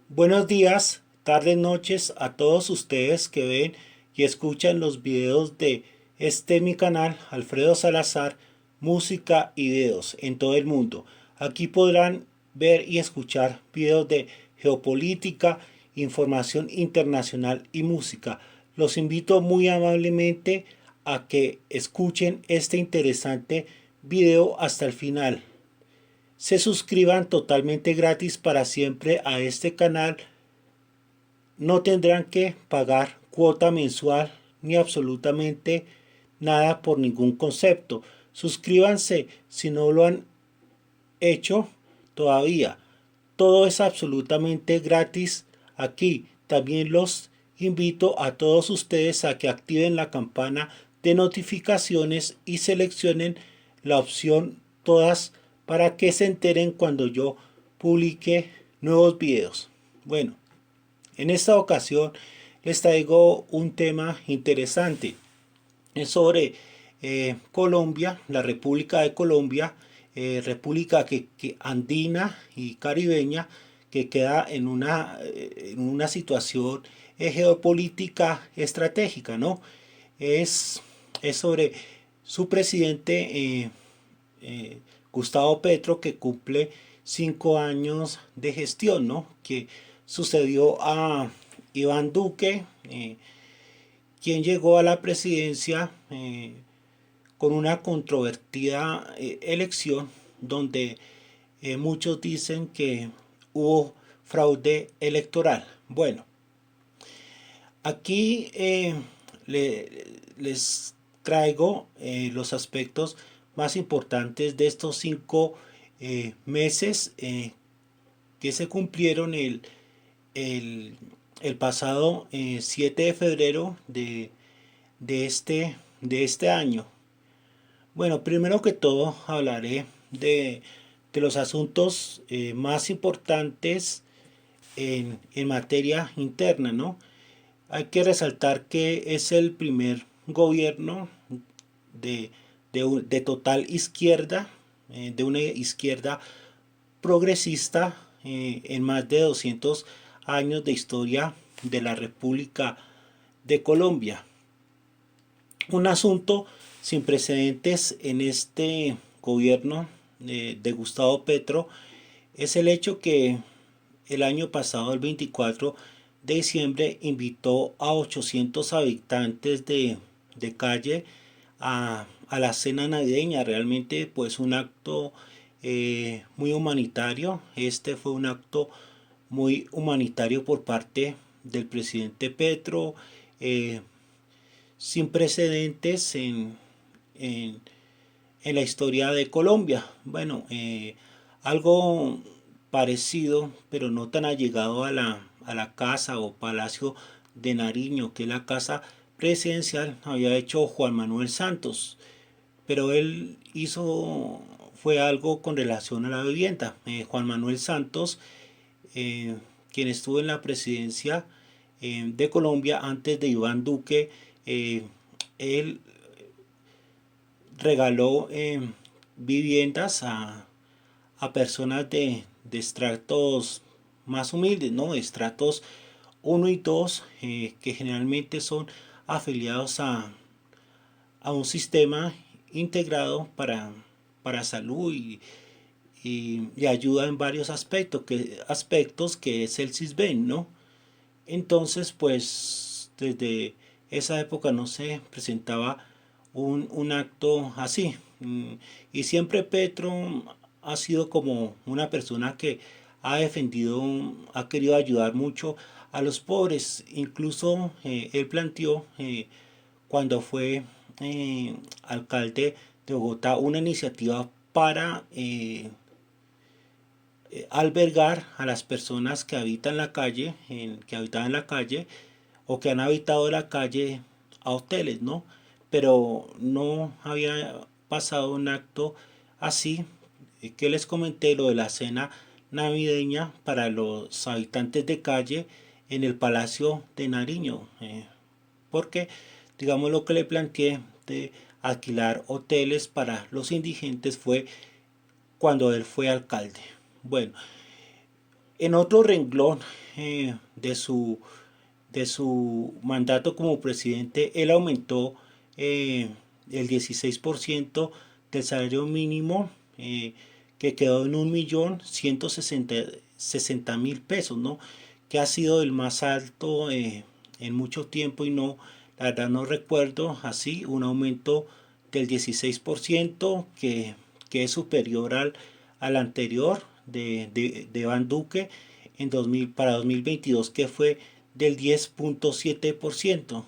Buenos días, tardes, noches a todos ustedes que ven y escuchan los videos de mi canal, Alfredo Salazar, música y videos en todo el mundo. Aquí podrán ver y escuchar videos de geopolítica, información internacional y música. Los invito muy amablemente a que escuchen este interesante video hasta el final. Se suscriban totalmente gratis para siempre a este canal. No tendrán que pagar cuota mensual ni absolutamente nada por ningún concepto. Suscríbanse si no lo han hecho todavía. Todo es absolutamente gratis aquí. También los invito a todos ustedes a que activen la campana de notificaciones y seleccionen la opción todas para que se enteren cuando yo publique nuevos videos. Bueno, en esta ocasión les traigo un tema interesante. Es sobre Colombia, la República de Colombia, república que andina y caribeña que queda en una situación geopolítica estratégica, ¿no? Es, es sobre su presidente eh, Gustavo Petro, que cumple 5 años de gestión, ¿no? Que sucedió a Iván Duque, quien llegó a la presidencia con una controvertida elección donde muchos dicen que hubo fraude electoral. Bueno, aquí les traigo los aspectos más importantes de estos 5 meses que se cumplieron el, el pasado 7 de febrero de este año. Bueno, primero que todo hablaré de los asuntos más importantes en materia interna, ¿no? Hay que resaltar que es el primer gobierno de, de total izquierda, de una izquierda progresista en más de 200 años de historia de la República de Colombia. Un asunto sin precedentes en este gobierno de Gustavo Petro es el hecho que el año pasado, el 24 de diciembre, invitó a 800 habitantes de calle a la cena navideña. Realmente pues un acto muy humanitario. Este fue un acto muy humanitario por parte del presidente Petro, eh, sin precedentes en, en la historia de Colombia. Bueno, algo parecido, pero no tan allegado a la casa o palacio de Nariño, que es la casa presidencial, había hecho Juan Manuel Santos, pero él hizo, fue algo con relación a la vivienda. Juan Manuel Santos, eh, quien estuvo en la presidencia de Colombia antes de Iván Duque, eh, él regaló viviendas a personas de estratos más humildes, ¿no? Estratos uno y 2 que generalmente son afiliados a un sistema integrado para salud y ayuda en varios aspectos que es el CISBEN, ¿no? Entonces, pues desde esa época no se presentaba un acto así. Y siempre Petro ha sido como una persona que ha defendido, ha querido ayudar mucho a los pobres. Incluso él planteó cuando fue alcalde de Bogotá una iniciativa para albergar a las personas que habitan la calle, que habitaban la calle o que han habitado la calle a hoteles, ¿no? Pero no había pasado un acto así que les comenté lo de la cena navideña para los habitantes de calle en el Palacio de Nariño, porque digamos lo que le planteé de alquilar hoteles para los indigentes fue cuando él fue alcalde. Bueno, En otro renglón de su mandato como presidente, él aumentó el 16% del salario mínimo, que quedó en 1.160.000 pesos, ¿no? Que ha sido el más alto en mucho tiempo y no, la verdad no recuerdo así, un aumento del 16% que es superior al anterior de Iván Duque para 2022, que fue del 10.7%.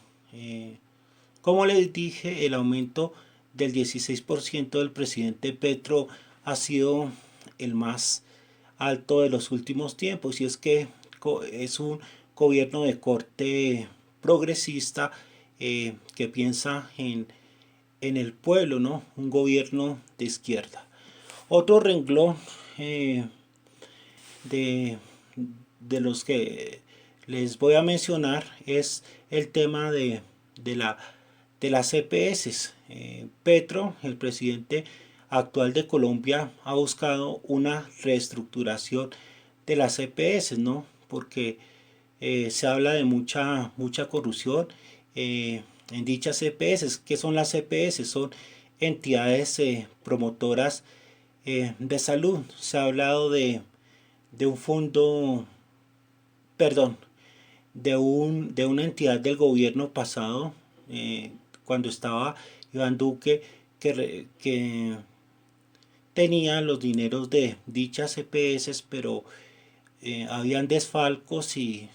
Como les dije, el aumento del 16% del presidente Petro ha sido el más alto de los últimos tiempos, y es que es un gobierno de corte progresista, que piensa en el pueblo, ¿no? Un gobierno de izquierda. Otro renglón eh, de, de los que les voy a mencionar es el tema de de las EPS. Petro, el presidente actual de Colombia, ha buscado una reestructuración de las EPS, ¿no? Porque se habla de mucha corrupción en dichas EPS. ¿Qué son las EPS? Son entidades promotoras de salud. Se ha hablado de un fondo, perdón, de una entidad del gobierno pasado, cuando estaba Iván Duque, que tenía los dineros de dichas EPS, pero habían desfalcos y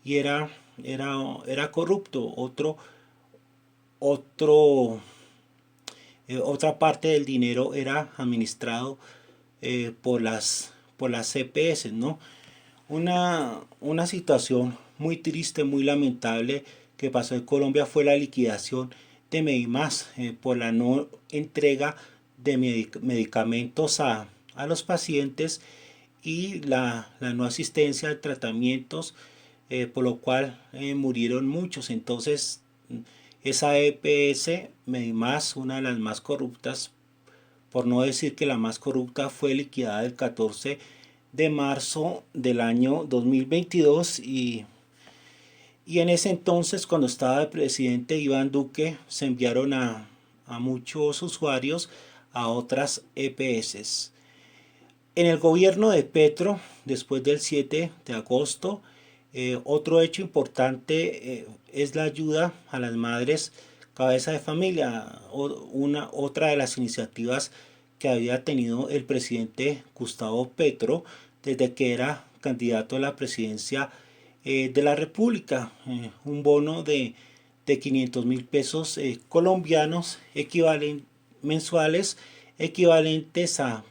era corrupto. Otro, otra parte del dinero era administrado por las CPS, ¿no? Una situación muy triste, muy lamentable que pasó en Colombia fue la liquidación de Medimás por la no entrega de medicamentos a los pacientes y la no asistencia a tratamientos, por lo cual murieron muchos. Entonces, esa EPS Medimás, una de las más corruptas, por no decir que la más corrupta, fue liquidada el 14 de marzo del año 2022, y en ese entonces, cuando estaba el presidente Iván Duque, se enviaron a muchos usuarios a otras EPS. En el gobierno de Petro, después del 7 de agosto, otro hecho importante es la ayuda a las madres cabeza de familia, otra de las iniciativas que había tenido el presidente Gustavo Petro desde que era candidato a la presidencia de la República. Un bono de 500.000 pesos colombianos mensuales, equivalentes a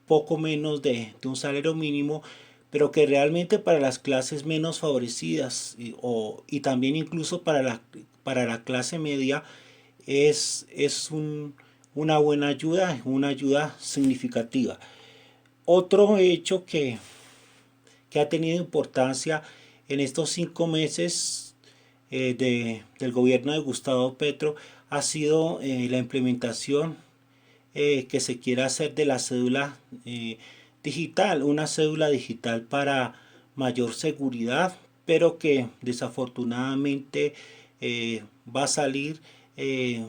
poco menos de un salario mínimo, pero que realmente para las clases menos favorecidas y también incluso para la clase media es una buena ayuda, una ayuda significativa. Otro hecho que ha tenido importancia en estos 5 meses del gobierno de Gustavo Petro ha sido la implementación que se quiere hacer de la cédula digital, una cédula digital para mayor seguridad, pero que desafortunadamente va a salir eh,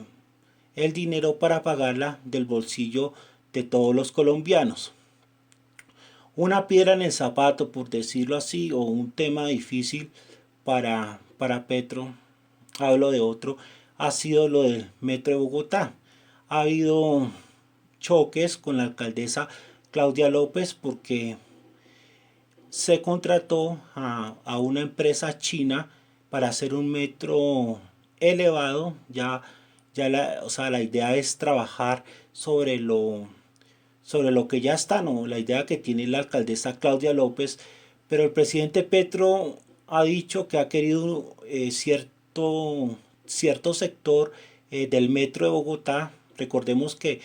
el dinero para pagarla del bolsillo de todos los colombianos. Una piedra en el zapato, por decirlo así, o un tema difícil para Petro, hablo de otro, ha sido lo del Metro de Bogotá. Ha habido choques con la alcaldesa Claudia López porque se contrató a una empresa china para hacer un metro elevado. O sea, la idea es trabajar sobre lo que ya está, ¿no? La idea que tiene la alcaldesa Claudia López, pero el presidente Petro ha dicho que ha querido cierto sector del metro de Bogotá. Recordemos que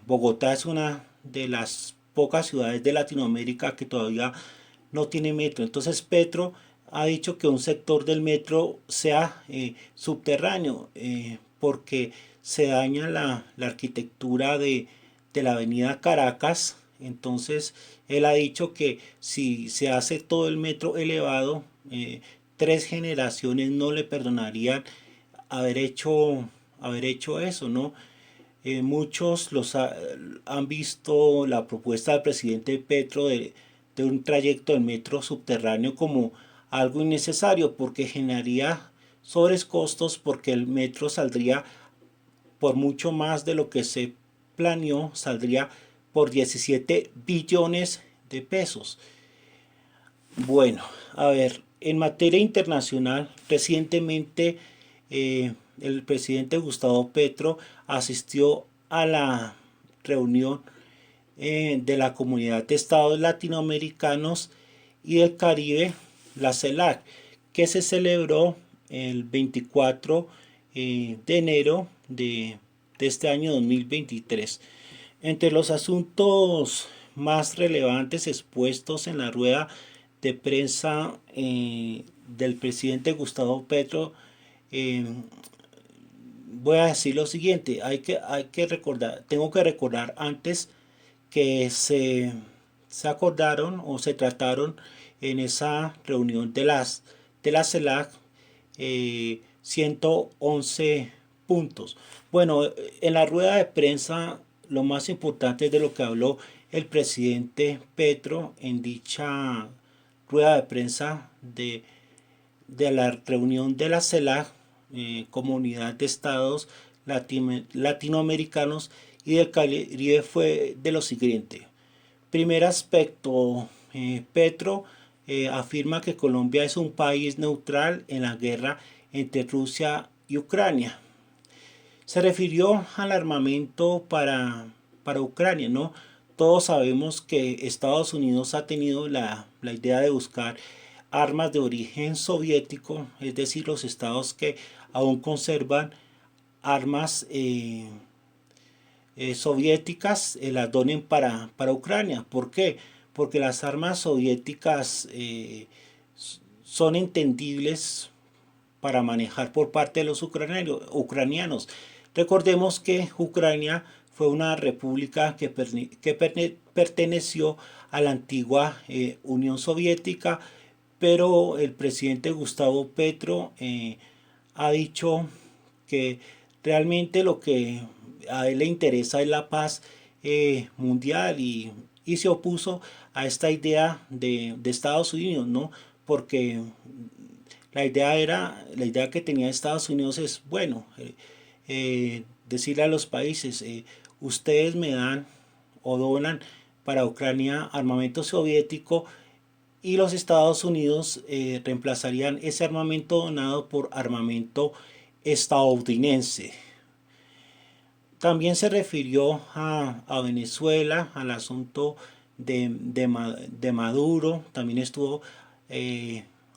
Bogotá es una de las pocas ciudades de Latinoamérica que todavía no tiene metro. Entonces Petro ha dicho que un sector del metro sea subterráneo, porque se daña la arquitectura de la avenida Caracas, Entonces, él ha dicho que si se hace todo el metro elevado, 3 generaciones no le perdonarían haber hecho eso, ¿no? Muchos han visto la propuesta del presidente Petro de un trayecto del metro subterráneo como algo innecesario porque generaría sobrecostos porque el metro saldría por mucho más de lo que se planeó, saldría por 17 billones de pesos. Bueno, a ver, en materia internacional, recientemente el presidente Gustavo Petro asistió a la reunión de la Comunidad de Estados Latinoamericanos y del Caribe, la CELAC, que se celebró el 24 de enero de este año 2023. Entre los asuntos más relevantes expuestos en la rueda de prensa del presidente Gustavo Petro, eh, voy a decir lo siguiente, hay que recordar, tengo que recordar antes que se acordaron o se trataron en esa reunión de la CELAC 111 puntos. Bueno, en la rueda de prensa lo más importante es de lo que habló el presidente Petro en dicha rueda de prensa de la reunión de la CELAC, Comunidad de Estados Latinoamericanos y del Caribe, fue de lo siguiente. Primer aspecto, Petro afirma que Colombia es un país neutral en la guerra entre Rusia y Ucrania. Se refirió al armamento para Ucrania, ¿no? Todos sabemos que Estados Unidos ha tenido la idea de buscar armas de origen soviético, es decir, los estados que aún conservan armas soviéticas las donen para Ucrania. ¿Por qué? Porque las armas soviéticas son entendibles para manejar por parte de los ucranianos. Recordemos que Ucrania fue una república que perteneció a la antigua Unión Soviética, pero el presidente Gustavo Petro ha dicho que realmente lo que a él le interesa es la paz mundial y se opuso a esta idea de Estados Unidos, ¿no? Porque la idea que tenía Estados Unidos es, bueno, decirle a los países, ustedes me dan o donan para Ucrania armamento soviético y los Estados Unidos reemplazarían ese armamento donado por armamento estadounidense. También se refirió a Venezuela, al asunto de Maduro. También estuvo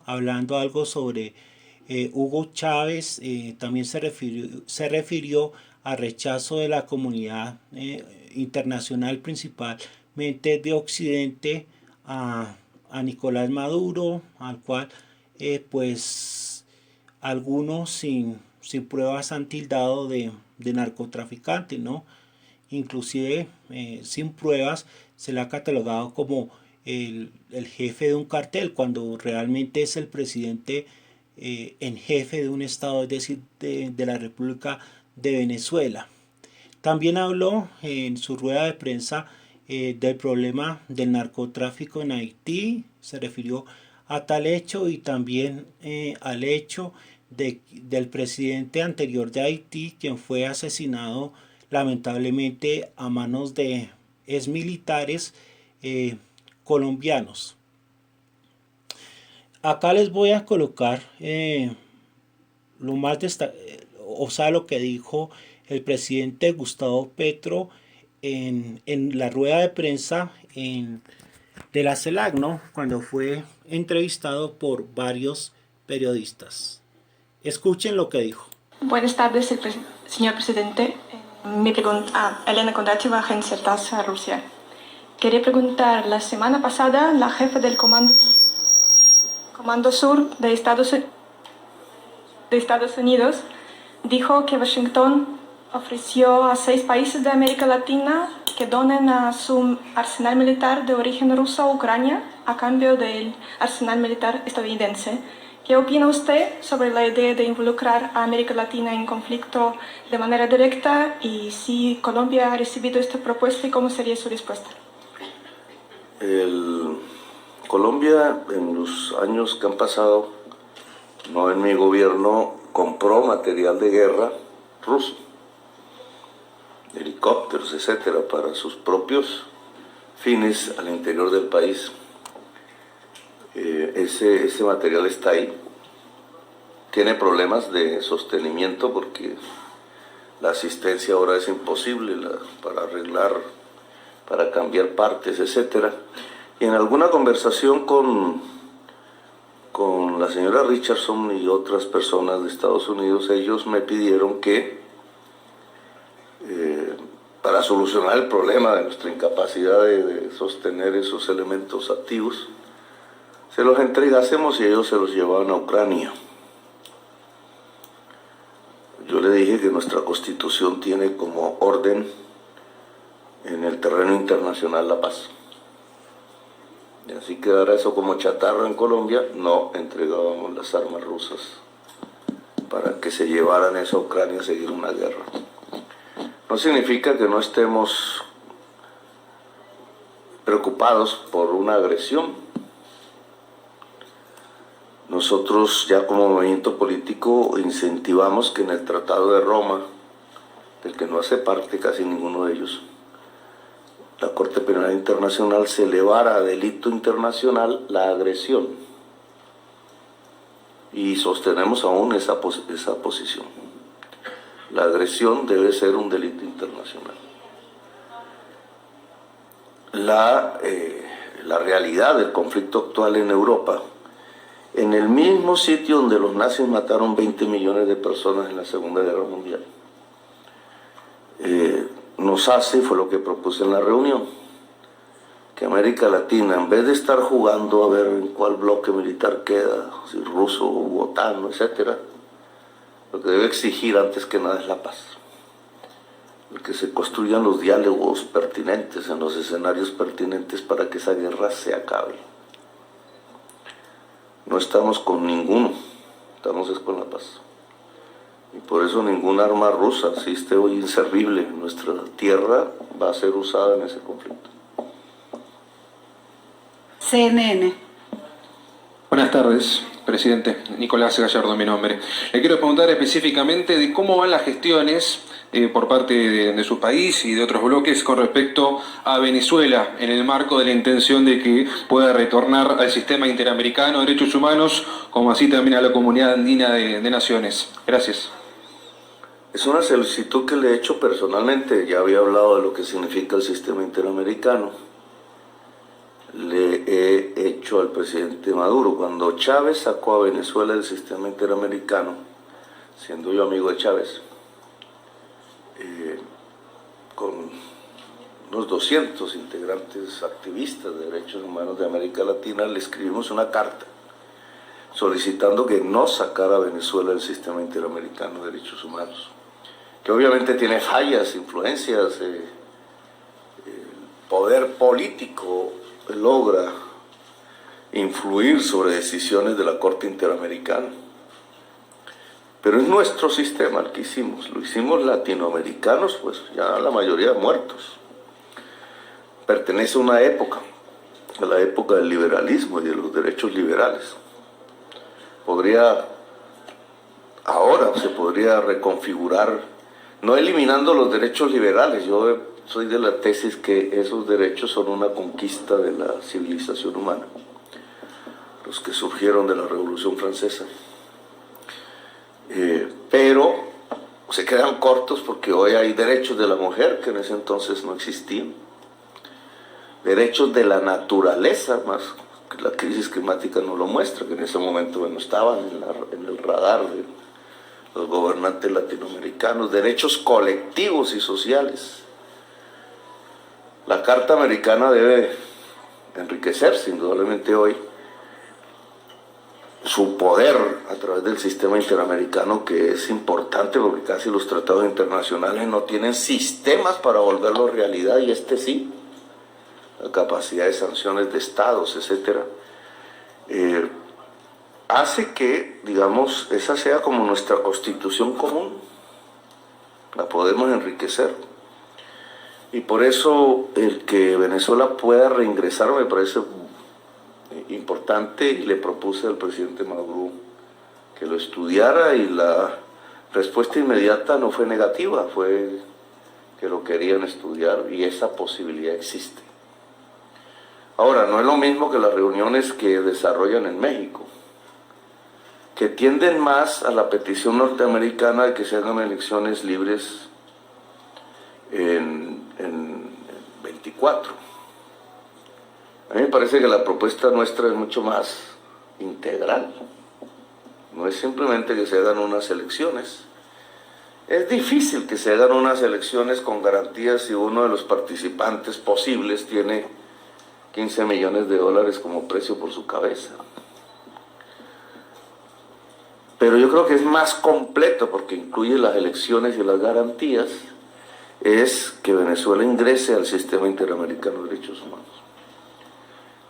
hablando algo sobre Hugo Chávez. También se refirió al rechazo de la comunidad internacional, principalmente de Occidente, a Nicolás Maduro, al cual pues algunos sin pruebas han tildado de narcotraficante, ¿no? Inclusive sin pruebas se le ha catalogado como el jefe de un cartel cuando realmente es el presidente en jefe de un estado, es decir, de la República de Venezuela. También habló en su rueda de prensa del problema del narcotráfico en Haití, se refirió a tal hecho y también al hecho del presidente anterior de Haití, quien fue asesinado lamentablemente a manos de exmilitares colombianos. Acá les voy a colocar lo más lo que dijo el presidente Gustavo Petro en la rueda de prensa de la CELAC, ¿no? Cuando fue entrevistado por varios periodistas. Escuchen lo que dijo. Buenas tardes, señor presidente. Mi pregunta, Elena Kondratyeva, Agencia TASS, Rusia. Quería preguntar, la semana pasada la jefa del Comando Sur de Estados Unidos dijo que Washington ofreció a 6 países de América Latina que donen a su arsenal militar de origen ruso a Ucrania a cambio del arsenal militar estadounidense. ¿Qué opina usted sobre la idea de involucrar a América Latina en conflicto de manera directa? Y si Colombia ha recibido esta propuesta, ¿cómo sería su respuesta? Colombia, en los años que han pasado, no en mi gobierno, compró material de guerra ruso, helicópteros, etcétera, para sus propios fines al interior del país. Ese material está ahí. Tiene problemas de sostenimiento porque la asistencia ahora es imposible para arreglar, para cambiar partes, etcétera. Y en alguna conversación con la señora Richardson y otras personas de Estados Unidos, ellos me pidieron que para solucionar el problema de nuestra incapacidad de sostener esos elementos activos, se los entregásemos y ellos se los llevaban a Ucrania. Yo le dije que nuestra Constitución tiene como orden en el terreno internacional la paz. Y así quedara eso como chatarra en Colombia, no entregábamos las armas rusas para que se llevaran eso a Ucrania a seguir una guerra. No significa que no estemos preocupados por una agresión. Nosotros ya como movimiento político incentivamos que en el Tratado de Roma, del que no hace parte casi ninguno de ellos, la Corte Penal Internacional se elevara a delito internacional la agresión. Y sostenemos aún esa posición. La agresión debe ser un delito internacional. La realidad del conflicto actual en Europa, en el mismo sitio donde los nazis mataron 20 millones de personas en la Segunda Guerra Mundial, nos hace, fue lo que propuse en la reunión, que América Latina, en vez de estar jugando a ver en cuál bloque militar queda, si ruso u OTAN, etcétera, lo que debe exigir antes que nada es la paz. El que se construyan los diálogos pertinentes en los escenarios pertinentes para que esa guerra se acabe. No estamos con ninguno, estamos es con la paz. Y por eso ninguna arma rusa existe hoy inservible. Nuestra tierra va a ser usada en ese conflicto. CNN. Buenas tardes, presidente. Nicolás Gallardo, mi nombre. Le quiero preguntar específicamente de cómo van las gestiones por parte de su país y de otros bloques con respecto a Venezuela en el marco de la intención de que pueda retornar al sistema interamericano de derechos humanos, como así también a la comunidad andina de naciones. Gracias. Es una solicitud que le he hecho personalmente. Ya había hablado de lo que significa el sistema interamericano. Le he hecho al presidente Maduro. Cuando Chávez sacó a Venezuela del sistema interamericano, siendo yo amigo de Chávez, con unos 200 integrantes activistas de derechos humanos de América Latina, le escribimos una carta solicitando que no sacara a Venezuela del sistema interamericano de derechos humanos, que obviamente tiene fallas, influencias, el poder político logra influir sobre decisiones de la Corte Interamericana. Pero es nuestro sistema el que hicimos, lo hicimos latinoamericanos, pues ya la mayoría muertos. Pertenece a una época, a la época del liberalismo y de los derechos liberales. Ahora se podría reconfigurar, no eliminando los derechos liberales. Yo soy de la tesis que esos derechos son una conquista de la civilización humana, los que surgieron de la Revolución Francesa. Pero se quedan cortos porque hoy hay derechos de la mujer que en ese entonces no existían. Derechos de la naturaleza, más que la crisis climática nos lo muestra, que en ese momento no estaban en el radar de los gobernantes latinoamericanos. Derechos colectivos y sociales. La Carta Americana debe enriquecerse indudablemente hoy, su poder a través del sistema interamericano, que es importante porque casi los tratados internacionales no tienen sistemas para volverlo realidad, y este sí, la capacidad de sanciones de estados, etcétera, hace que, digamos, esa sea como nuestra constitución común, la podemos enriquecer. Y por eso el que Venezuela pueda reingresar me parece importante, y le propuse al presidente Maduro que lo estudiara, y la respuesta inmediata no fue negativa, fue que lo querían estudiar, y esa posibilidad existe. Ahora, no es lo mismo que las reuniones que desarrollan en México, que tienden más a la petición norteamericana de que se hagan elecciones libres en 24. A mí me parece que la propuesta nuestra es mucho más integral. No es simplemente que se hagan unas elecciones. Es difícil que se hagan unas elecciones con garantías si uno de los participantes posibles tiene 15 millones de dólares como precio por su cabeza. Pero yo creo que es más completo, porque incluye las elecciones y las garantías, es que Venezuela ingrese al sistema interamericano de derechos humanos.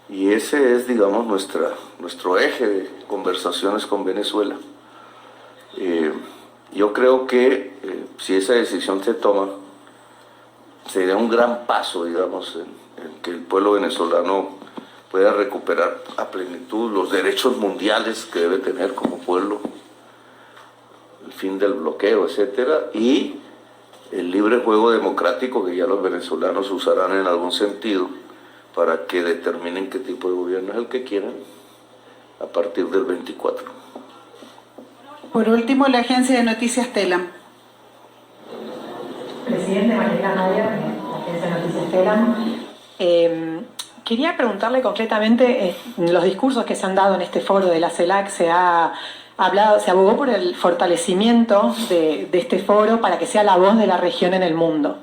Y ese es, digamos, nuestro eje de conversaciones con Venezuela. Yo creo que si esa decisión se toma, sería un gran paso, digamos, en que el pueblo venezolano pueda recuperar a plenitud los derechos mundiales que debe tener como pueblo, el fin del bloqueo, etcétera, y el libre juego democrático que ya los venezolanos usarán en algún sentido para que determinen qué tipo de gobierno es el que quieren a partir del 24. Por último, la agencia de noticias TELAM. Presidente, Mariela Nadia, la agencia de noticias TELAM. Quería preguntarle concretamente, en los discursos que se han dado en este foro de la CELAC se abogó por el fortalecimiento de este foro para que sea la voz de la región en el mundo.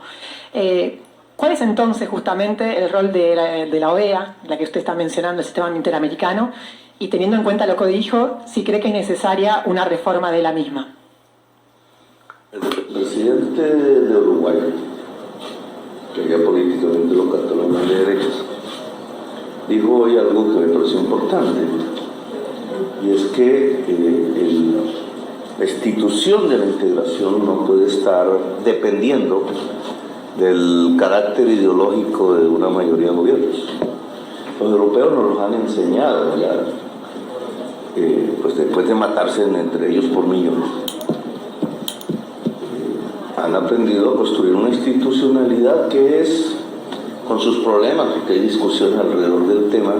¿Cuál es entonces justamente el rol de la OEA, la que usted está mencionando, el sistema interamericano, y teniendo en cuenta lo que dijo, si cree que es necesaria una reforma de la misma? El presidente de Uruguay, que ya políticamente lo catalogó de derechas, dijo hoy algo que me pareció importante, y es que la institución de la integración no puede estar dependiendo del carácter ideológico de una mayoría de gobiernos. Los europeos nos los han enseñado ya, pues después de matarse entre ellos por millones, han aprendido a construir una institucionalidad que es, con sus problemas, porque hay discusiones alrededor del tema,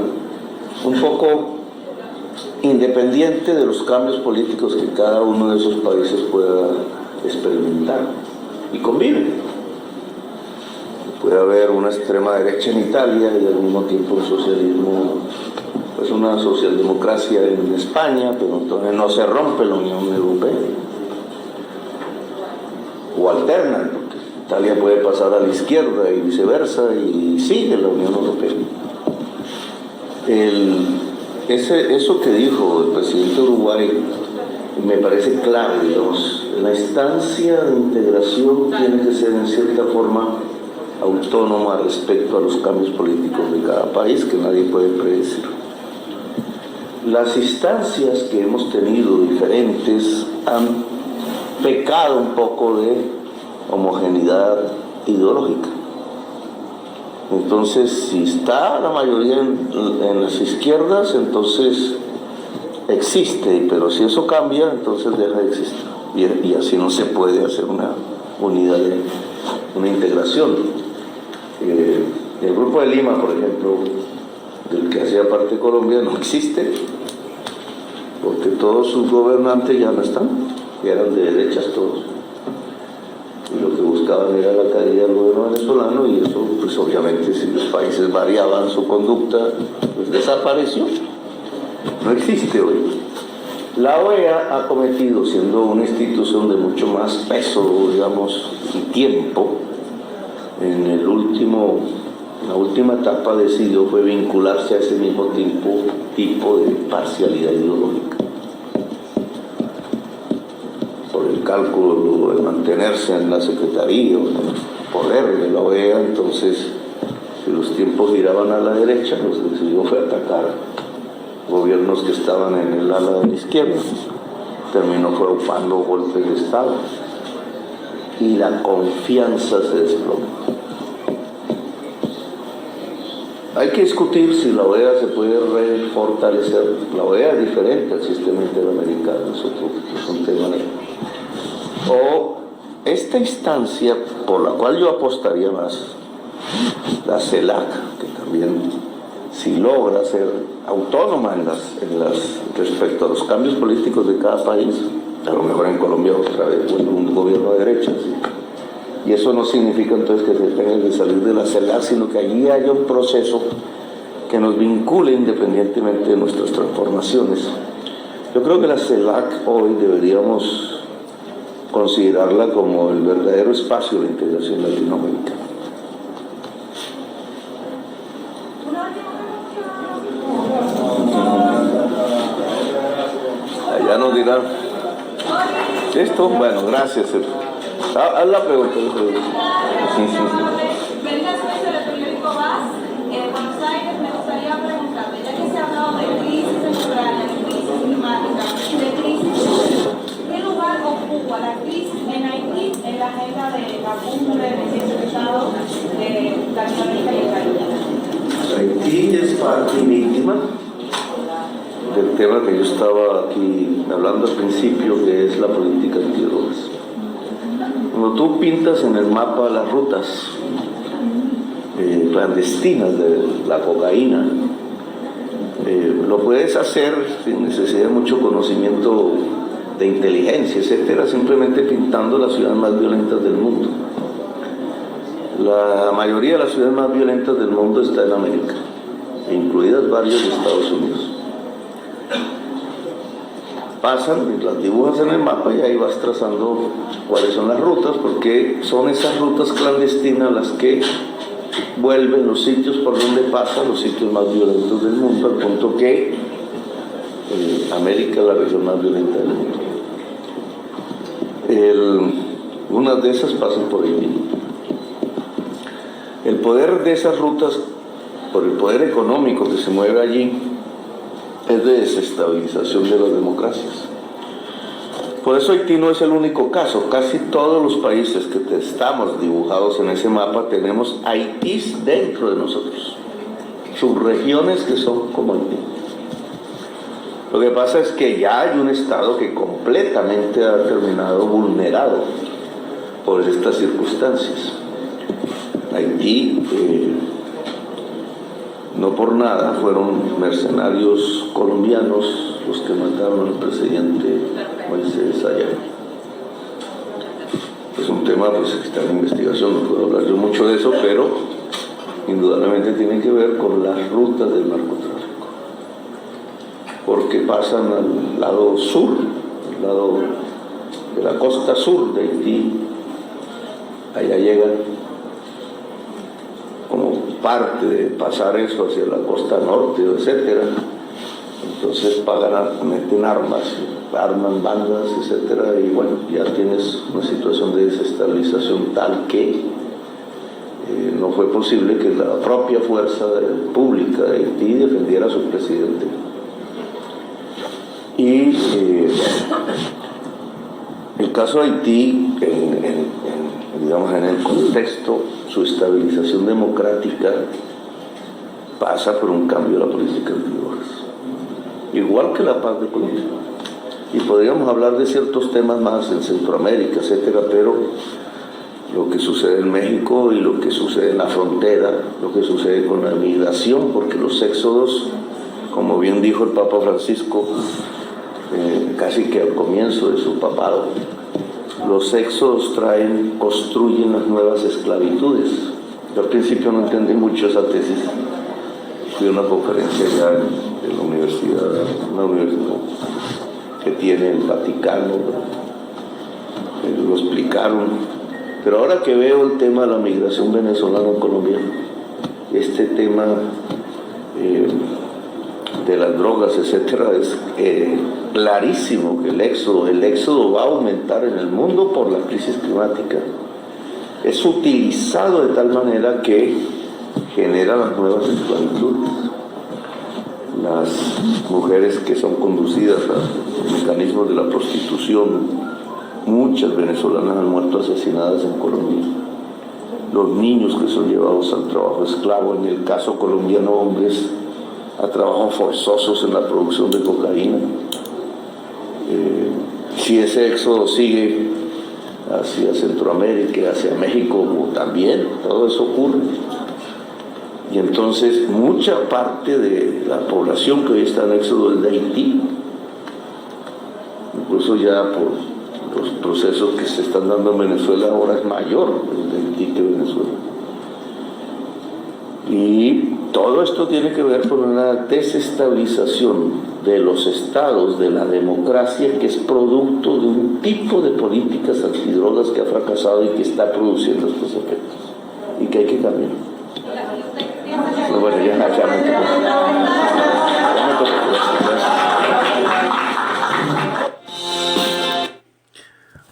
un poco independiente de los cambios políticos que cada uno de esos países pueda experimentar, y conviven. Puede haber una extrema derecha en Italia y al mismo tiempo un socialismo, pues una socialdemocracia en España, pero entonces no se rompe la Unión Europea. O alternan, porque Italia puede pasar a la izquierda y viceversa, y sigue la Unión Europea. Eso que dijo el presidente de Uruguay me parece clave, digamos. La instancia de integración tiene que ser en cierta forma autónoma respecto a los cambios políticos de cada país, que nadie puede predecir. Las instancias que hemos tenido diferentes han pecado un poco de homogeneidad ideológica. Entonces, si está la mayoría en las izquierdas, entonces existe, pero si eso cambia, entonces deja de existir. Y así no se puede hacer una unidad, una integración. El Grupo de Lima, por ejemplo, del que hacía parte Colombia, no existe, porque todos sus gobernantes ya no están, y eran de derechas todos. Y lo que buscaban era la caída del gobierno venezolano, y eso, pues obviamente, si los países variaban su conducta, pues desapareció. No existe hoy. La OEA ha cometido, siendo una institución de mucho más peso, digamos, y tiempo, en el último la última etapa decidió fue vincularse a ese mismo tipo de parcialidad ideológica. Por el cálculo de mantenerse en la Secretaría, o en el poder de la OEA, entonces, si los tiempos giraban a la derecha, lo que decidió fue atacar gobiernos que estaban en el ala de la izquierda. Terminó fue ocupando golpes de Estado y la confianza se desplomó. Hay que discutir si la OEA se puede refortalecer. La OEA es diferente al sistema interamericano, es un tema. O esta instancia, por la cual yo apostaría más, la CELAC, que también, si logra ser autónoma respecto a los cambios políticos de cada país, a lo mejor en Colombia otra vez un gobierno de derecha, ¿sí? Y eso no significa entonces que se tenga que salir de la CELAC, sino que allí haya un proceso que nos vincule independientemente de nuestras transformaciones. Yo creo que la CELAC hoy deberíamos considerarla como el verdadero espacio de integración latinoamericana. Allá nos dirán. ¿Listo? Bueno, gracias. Haz la pregunta. Buenos Aires, me gustaría preguntarle, ya que se ha hablado de crisis en Ucrania, de crisis climática, de crisis, ¿qué lugar ocupa la crisis en Haití en la agenda de la cumbre de jefes de Estado de Latinoamérica y el Caribe? Haití es parte víctima del tema que yo estaba aquí hablando al principio, que es la política antidrogas. Cuando tú pintas en el mapa las rutas clandestinas de la cocaína, lo puedes hacer sin necesidad de mucho conocimiento de inteligencia, etcétera, simplemente pintando las ciudades más violentas del mundo. La mayoría de las ciudades más violentas del mundo está en América, incluidas varias de Estados Unidos. Pasan y las dibujas en el mapa y ahí vas trazando cuáles son las rutas, porque son esas rutas clandestinas las que vuelven los sitios por donde pasan los sitios más violentos del mundo, al punto que América es la región más violenta del mundo. Unas de esas pasan por Haití. El poder de esas rutas, por el poder económico que se mueve allí, es de desestabilización de las democracias. Por eso Haití no es el único caso. Casi todos los países que estamos dibujados en ese mapa tenemos Haitís dentro de nosotros, subregiones que son como Haití. Lo que pasa es que ya hay un Estado que completamente ha terminado vulnerado por estas circunstancias. Haití, no por nada, fueron mercenarios colombianos los que mataron al presidente Moisés Allá. Es un tema pues, que está en investigación, no puedo hablar yo mucho de eso, pero indudablemente tiene que ver con las rutas del narcotráfico, porque pasan al lado sur, al lado de la costa sur de Haití, allá llegan como parte de pasar eso hacia la costa norte, etcétera. Entonces meten armas, arman bandas, etcétera, y bueno, ya tienes una situación de desestabilización tal que no fue posible que la propia fuerza pública de Haití defendiera a su presidente. Y el caso de Haití, digamos, en el contexto, su estabilización democrática pasa por un cambio de la política de drogas, igual que la paz de Colombia. Y podríamos hablar de ciertos temas más en Centroamérica, etcétera, pero lo que sucede en México y lo que sucede en la frontera, lo que sucede con la migración, porque los éxodos, como bien dijo el Papa Francisco, casi que al comienzo de su papado, los éxodos construyen las nuevas esclavitudes. Yo al principio no entendí mucho esa tesis. Fui a una conferencia ya en la universidad, una universidad que tiene el Vaticano, lo explicaron. Pero ahora que veo el tema de la migración venezolana en Colombia, este tema de las drogas, etcétera, es clarísimo que el éxodo va a aumentar en el mundo por la crisis climática. Es utilizado de tal manera que genera las nuevas esclavitudes. Las mujeres que son conducidas a mecanismos de la prostitución, muchas venezolanas han muerto asesinadas en Colombia. Los niños que son llevados al trabajo esclavo, en el caso colombiano, hombres a trabajos forzosos en la producción de cocaína. Si ese éxodo sigue hacia Centroamérica, hacia México también, todo eso ocurre. Y entonces mucha parte de la población que hoy está en éxodo es de Haití, incluso ya por los procesos que se están dando en Venezuela ahora es mayor el de Haití que Venezuela. Y todo esto tiene que ver con una desestabilización de los estados, de la democracia, que es producto de un tipo de políticas antidrogas que ha fracasado y que está produciendo estos efectos y que hay que cambiar. Bueno,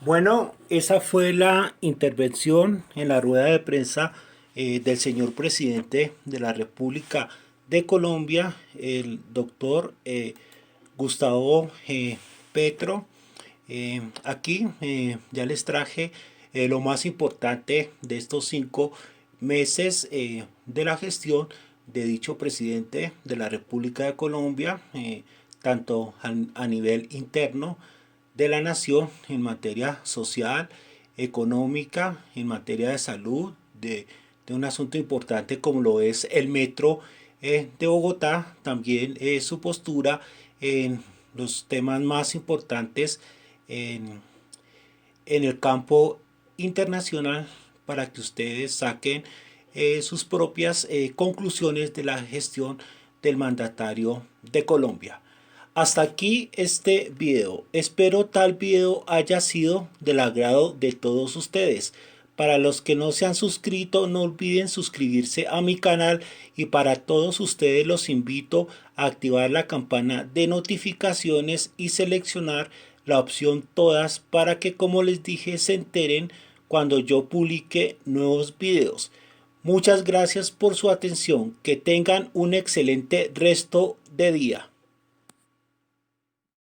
Bueno, esa fue la intervención en la rueda de prensa del señor presidente de la República de Colombia, el doctor Gustavo Petro. Aquí ya les traje lo más importante de estos 5 meses de la gestión de dicho presidente de la República de Colombia, tanto a nivel interno de la nación en materia social, económica, en materia de salud, de un asunto importante como lo es el metro de Bogotá, también su postura en los temas más importantes en el campo internacional, para que ustedes saquen sus propias conclusiones de la gestión del mandatario de Colombia. Hasta aquí este video. Espero tal video haya sido del agrado de todos ustedes. Para los que no se han suscrito, no olviden suscribirse a mi canal, y para todos ustedes los invito a activar la campana de notificaciones y seleccionar la opción todas para que, como les dije, se enteren cuando yo publique nuevos videos. Muchas gracias por su atención. Que tengan un excelente resto de día.